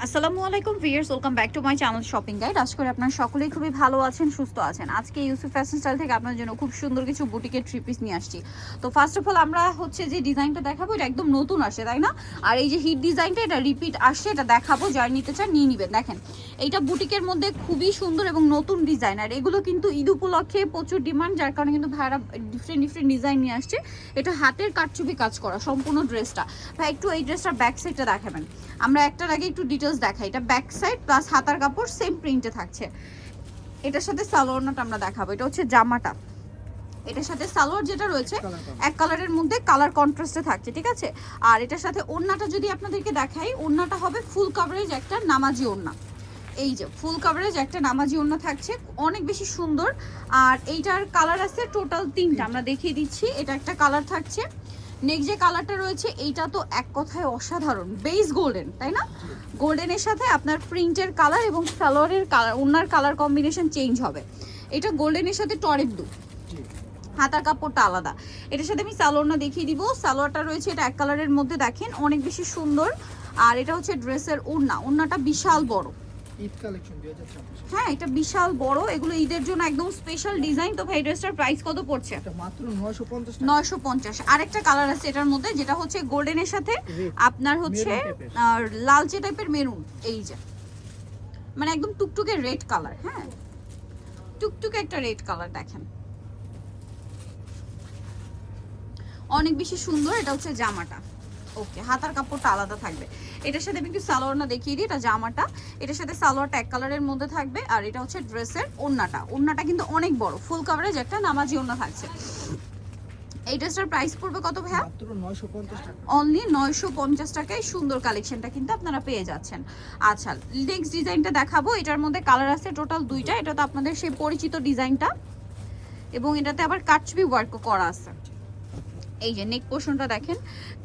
আসসালামু আলাইকুম viewers, welcome back to my channel shopping guide. আশা করি আপনারা সকলেই খুবই ভালো আছেন, সুস্থ আছেন। আজকে ইউসুফ ফ্যাশন স্টাইল থেকে আপনার জন্য খুব সুন্দর কিছু বুটিকের থ্রি পিস নিয়ে আসছি। তো ফার্স্ট অফ অল আমরা হচ্ছে যে ডিজাইনটা দেখাবো, এটা একদম নতুন আসে, তাই না? আর এই যে হিট ডিজাইনটা, এটা রিপিট আসছে, এটা দেখাবো, যারা নিতে চান নিয়ে নেবেন। দেখেন, এইটা বুটিকের মধ্যে খুবই সুন্দর এবং নতুন ডিজাইন। আর এগুলো কিন্তু ঈদ উপলক্ষে প্রচুর ডিমান্ড, যার কারণে কিন্তু ভাইরা ডিফারেন্ট ডিজাইন নিয়ে আসছে। এটা হাতের কারচুপি কাজ করা সম্পূর্ণ ড্রেসটা। ভাই একটু এই ড্রেসটার ব্যাক সাইডটা দেখাবেন। আমরা একটার আগে একটু ডিটেলস দেখাই। এটা ব্যাক সাইড প্লাস হাতার কাপড় সেম প্রিন্টে থাকছে। এটার সাথে সালোয়ারটা আমরা দেখাবো। এটা হচ্ছে জামাটা, এটার সাথে সালোয়ার যেটা রয়েছে এক কালারের মধ্যে কালার কন্ট্রাস্টে থাকছে, ঠিক আছে? আর এটার সাথে ওড়নাটা যদি আপনাদেরকে দেখাই, ওড়নাটা হবে ফুল কভারেজ একটা নামাজি ওড়না। এই যে ফুল কভারেজ একটা নামাজি ওড়না থাকছে, অনেক বেশি সুন্দর। আর এইটার কালার আছে টোটাল 3টা, আমরা দেখিয়ে দিচ্ছি। এটা একটা কালার থাকছে। নেক্সট যে কালারটা রয়েছে এইটা তো এক কথায় অসাধারণ, বেস গোল্ডেন, তাই না? গোল্ডেনের সাথে আপনার প্রিন্টের কালার এবং সালোয়ারের কালার, ওনার কালার কম্বিনেশন চেঞ্জ হবে। এটা গোল্ডেনের সাথে টরে ব্লু, হাতার কাপড়টা আলাদা। এটার সাথে আমি সালোয়ারটা দেখিয়ে দিব। সালোয়ারটা রয়েছে এটা এক কালারের মধ্যে, দেখেন অনেক বেশি সুন্দর। আর এটা হচ্ছে ড্রেসের ওড়না, ওড়নাটা বিশাল বড়। ঈদ কালেকশন 2026। হ্যাঁ, এটা বিশাল বড়, এগুলো ঈদের জন্য একদম স্পেশাল ডিজাইন। তো ভাই ড্রেসটার প্রাইস কত পড়ছে? এটা মাত্র 950 টাকা। 950। আরেকটা কালার আছে এটার মধ্যে, যেটা হচ্ছে গোল্ডেনের সাথে আপনার হচ্ছে লালচে টাইপের মেরুন। এই যে মানে একদম টুকটুকে রেড কালার। হ্যাঁ, টুকটুকে একটা রেড কালার, দেখেন অনেক বেশি সুন্দর। এটা হচ্ছে জামাটা। ওকে, হাতার কাপড়টা আলাদা থাকবে। এটার সাথে আমি একটু সালোয়ারটা দেখিয়ে দিই। এটা জামাটা, এটার সাথে সালোয়ারটা এক কালারের মধ্যে থাকবে। আর এটা হচ্ছে ড্রেসের ওড়নাটা। ওড়নাটা কিন্তু অনেক বড়, ফুল কভারেজ একটা নামাজি ওড়না থাকছে। এই ড্রেসটার প্রাইস পড়বে কত ভাইয়া? মাত্র 950 টাকা। অনলি 950 টাকায় সুন্দর কালেকশনটা কিন্তু আপনারা পেয়ে যাচ্ছেন। আচ্ছা, নেক্সট ডিজাইনটা দেখাবো। এটার মধ্যে কালার আছে টোটাল 2টা। এটা তো আপনাদের সেই পরিচিত ডিজাইনটা, এবং এটাতে আবার কাটছবি ওয়ার্কও করা আছে। এই যে নেক পোর্শনটা দেখেন,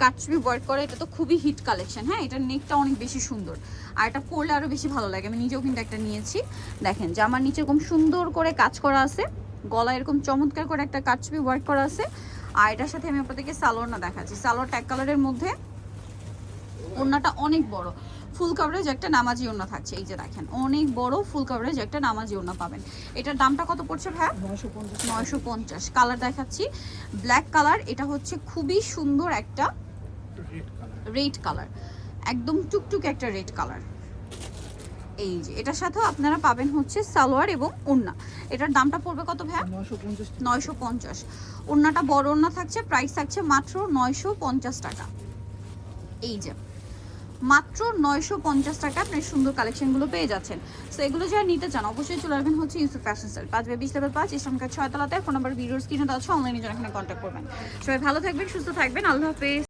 কাটছবি ওয়ার্ক করে। এটা তো খুবই হিট কালেকশন। হ্যাঁ, এটার নেকটা অনেক বেশি সুন্দর, আর এটা পরলে আরো বেশি ভালো লাগে। আমি নিজেও কিন্তু একটা নিয়েছি। দেখেন জামার নিচে এরকম সুন্দর করে কাজ করা আছে, গলা এরকম চমৎকার করে একটা কাটছবি ওয়ার্ক করা আছে। আর এটার সাথে আমি আপনাদেরকে সালোয়ারটা দেখাচ্ছি। সালোয়ারটা এক কালারের মধ্যে, ওড়নাটা অনেক বড়, ফুল কভারেজ একটা নামাজি ওড়না থাকছে। এই যে দেখেন অনেক বড় ফুল কভারেজ একটা নামাজি ওড়না পাবেন। এটার দামটা কত পড়ছে ভাই? 950। কালার দেখাচ্ছি, ব্ল্যাক কালার। এটা হচ্ছে খুবই সুন্দর একটা রেড কালার, একদম টুকটুকে একটা রেড কালার। এই যে এটার সাথেও আপনারা পাবেন হচ্ছে সালোয়ার এবং ওড়না। এটার দামটা পড়বে কত ভাই? 950। ওড়নাটা বড় ওড়না থাকছে, প্রাইস থাকছে মাত্র 950 টাকা। এই যে মাত্র 950 টাকা আপনি সুন্দর কালেকশনগুলো পেয়ে যাচ্ছেন। সো এগুলো যারা নিতে চান অবশ্যই চলে আসবেন হচ্ছে ইউসুফ ফ্যাশন স্টাইল, 5/20 লেভেল 5, ইসলামকার 6 তলাতে। ফোন নাম্বার ভিডিওর স্ক্রিনে দেওয়া আছে, অনলাইনে যারা এখানে কন্ট্যাক্ট করবেন। সবাই ভালো থাকবেন, সুস্থ থাকবেন, আল্লাহ হাফেজ।